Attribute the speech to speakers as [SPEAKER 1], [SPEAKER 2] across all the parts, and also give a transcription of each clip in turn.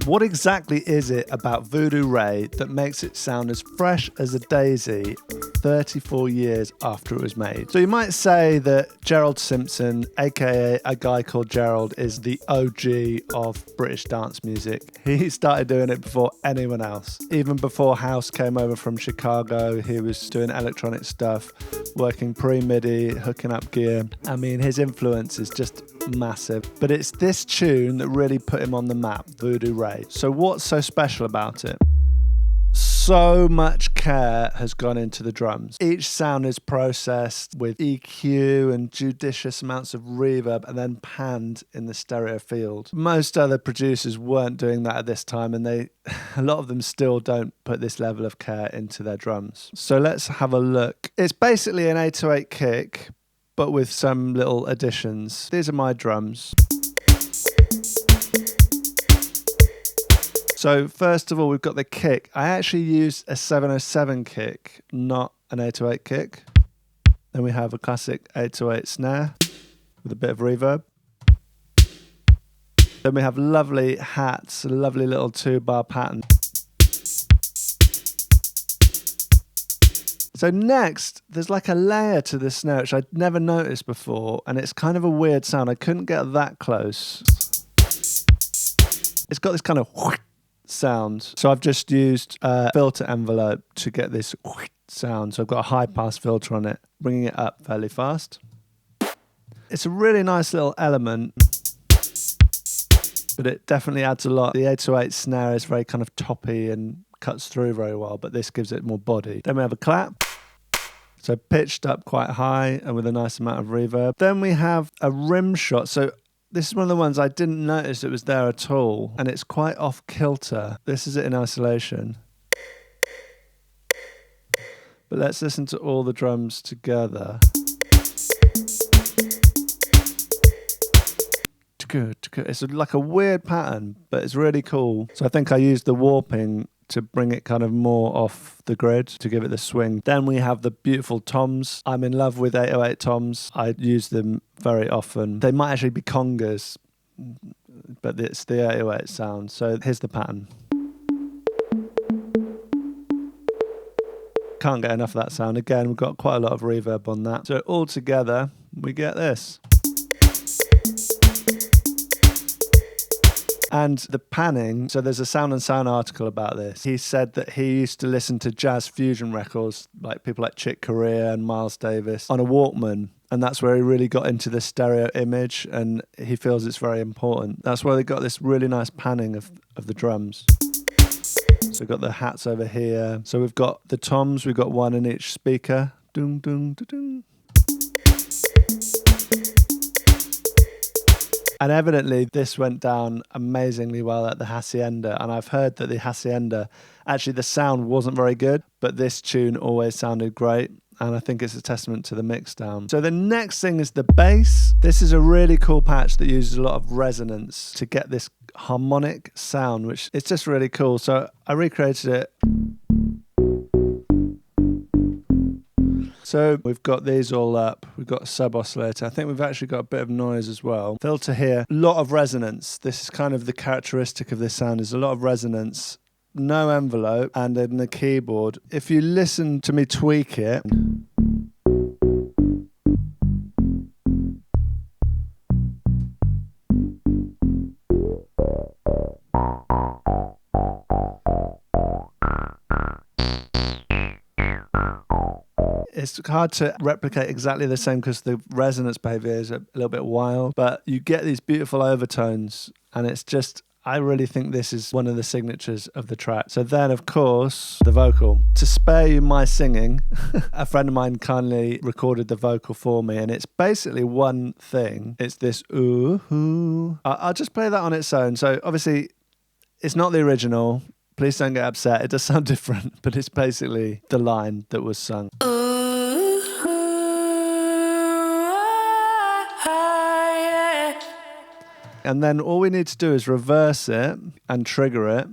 [SPEAKER 1] What exactly is it about Voodoo Ray that makes it sound as fresh as a daisy 34 years after it was made? So you might say that Gerald Simpson, aka a guy called Gerald, is the OG of British dance music. He started doing it before anyone else. Even before House came over from Chicago, he was doing electronic stuff, working pre-MIDI, hooking up gear. I mean, his influence is just massive. But it's this tune that really put him on the map, Voodoo Ray. So what's so special about it? So much care has gone into the drums. Each sound is processed with EQ and judicious amounts of reverb and then panned in the stereo field. Most other producers weren't doing that at this time, and a lot of them still don't put this level of care into their drums. So let's have a look. It's basically an 808 kick, but with some little additions. These are my drums. So first of all, we've got the kick. I actually used a 707 kick, not an 808 kick. Then we have a classic 808 snare with a bit of reverb. Then we have lovely hats, a lovely little 2-bar pattern. So next, there's like a layer to the snare, which I'd never noticed before, and it's kind of a weird sound. I couldn't get that close. It's got this kind of sound. So I've just used a filter envelope to get this sound. So I've got a high pass filter on it, bringing it up fairly fast. It's a really nice little element, but it definitely adds a lot. The 808 snare is very kind of toppy and cuts through very well, but this gives it more body. Then we have a clap. So pitched up quite high and with a nice amount of reverb. Then we have a rim shot. So this is one of the ones I didn't notice it was there at all, and it's quite off kilter. This is it in isolation. But let's listen to all the drums together. It's like a weird pattern, but it's really cool. So I think I used the warping to bring it kind of more off the grid to give it the swing. Then we have the beautiful toms. I'm in love with 808 toms. I use them very often. They might actually be congas, but it's the 808 sound. So here's the pattern. Can't get enough of that sound. Again, we've got quite a lot of reverb on that. So all together, we get this. And the panning, so there's a Sound and Sound article about this. He said that he used to listen to jazz fusion records, like people like Chick Corea and Miles Davis, on a Walkman. And that's where he really got into the stereo image, and he feels it's very important. That's where they got this really nice panning of the drums. So we've got the hats over here. So we've got the toms, we've got one in each speaker. Doom, doom, doom. And evidently this went down amazingly well at the Hacienda, and I've heard that the Hacienda, actually the sound wasn't very good, but this tune always sounded great, and I think it's a testament to the mix down. So the next thing is the bass. This is a really cool patch that uses a lot of resonance to get this harmonic sound, which it's just really cool. So I recreated it. So we've got these all up. We've got a sub oscillator. I think we've actually got a bit of noise as well. Filter here, a lot of resonance. This is kind of the characteristic of this sound, is a lot of resonance, no envelope, and in the keyboard. If you listen to me tweak it, it's hard to replicate exactly the same because the resonance behavior is a little bit wild, but you get these beautiful overtones, and it's just, I really think this is one of the signatures of the track. So then, of course, the vocal. To spare you my singing, a friend of mine kindly recorded the vocal for me, and it's basically one thing. It's this ooh, ooh. I'll just play that on its own. So obviously, it's not the original. Please don't get upset. It does sound different, but it's basically the line that was sung. And then all we need to do is reverse it and trigger it.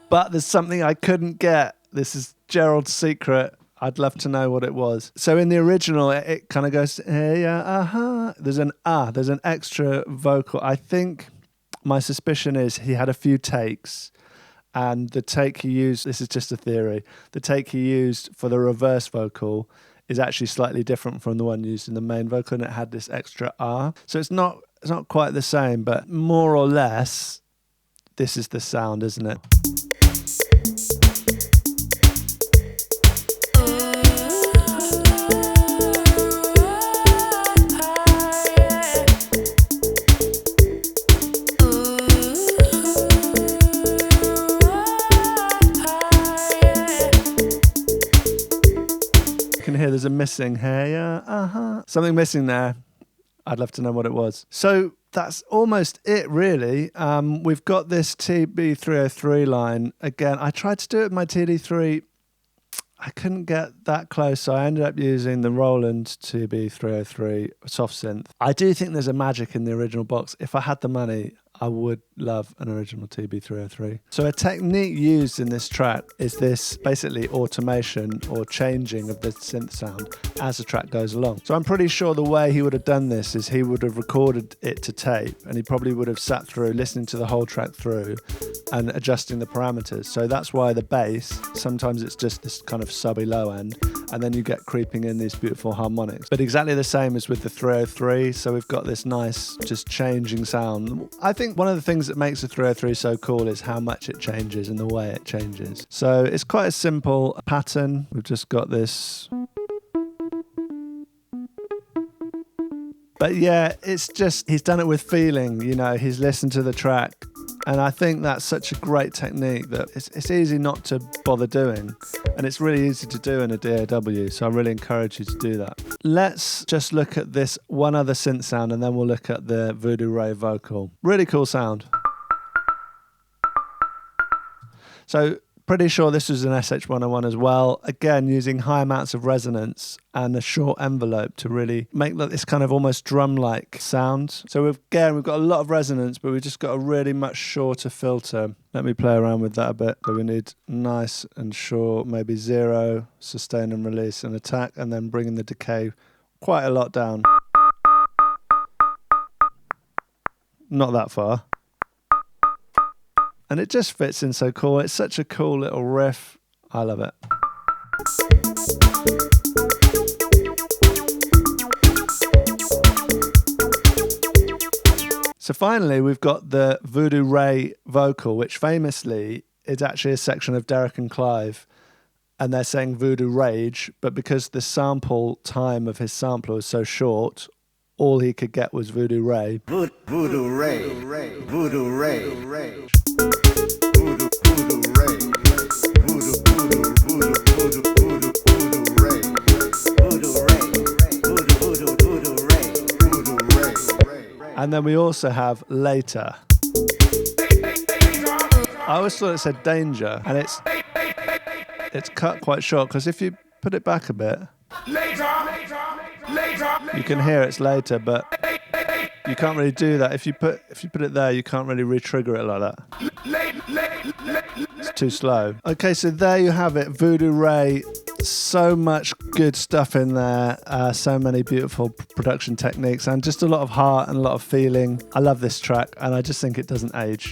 [SPEAKER 1] But there's something I couldn't get This is Gerald's secret. I'd love to know what it was. So in the original, it kind of goes, hey, there's an extra vocal. I think my suspicion is he had a few takes, and the take he used, this is just a theory, the take he used for the reverse vocal is actually slightly different from the one used in the main vocal, and it had this extra ah. So it's not quite the same, but more or less, this is the sound, isn't it? You can hear there's a missing something missing there. I'd love to know what it was. So that's almost it, really. We've got this TB303 line. Again, I tried to do it with my TD3. I couldn't get that close, so I ended up using the Roland TB303 soft synth. I do think there's a magic in the original box. If I had the money, I would love an original TB303. So a technique used in this track is this basically automation or changing of the synth sound as the track goes along. So I'm pretty sure the way he would have done this is he would have recorded it to tape, and he probably would have sat through listening to the whole track through and adjusting the parameters. So that's why the bass, sometimes it's just this kind of subby low end, and then you get creeping in these beautiful harmonics. But exactly the same as with the 303. So we've got this nice just changing sound. I think one of the things that makes the 303 so cool is how much it changes and the way it changes. So it's quite a simple pattern. We've just got this. But yeah, it's just, he's done it with feeling, you know, he's listened to the track. And I think that's such a great technique that it's easy not to bother doing. And it's really easy to do in a DAW. So I really encourage you to do that. Let's just look at this one other synth sound, and then we'll look at the Voodoo Ray vocal. Really cool sound. So pretty sure this was an SH101 as well. Again, using high amounts of resonance and a short envelope to really make this kind of almost drum-like sound. So we've got a lot of resonance, but we've just got a really much shorter filter. Let me play around with that a bit. So we need nice and short, maybe 0, sustain and release and attack, and then bringing the decay quite a lot down. Not that far. And it just fits in so cool. It's such a cool little riff. I love it. So finally, we've got the Voodoo Ray vocal, which famously is actually a section of Derek and Clive. And they're saying Voodoo Rage, but because the sample time of his sampler was so short, all he could get was Voodoo Ray.
[SPEAKER 2] Voodoo Ray, Voodoo Ray, Voodoo Ray,
[SPEAKER 1] And then we also have Later. I always thought it said Danger, and it's cut quite short, because if you put it back a bit, you can hear it's later, but you can't really do that. If you put it there, you can't really re-trigger it like that. It's too slow. Okay, so there you have it, Voodoo Ray. So much good stuff in there, so many beautiful production techniques, and just a lot of heart and a lot of feeling. I love this track, and I just think it doesn't age.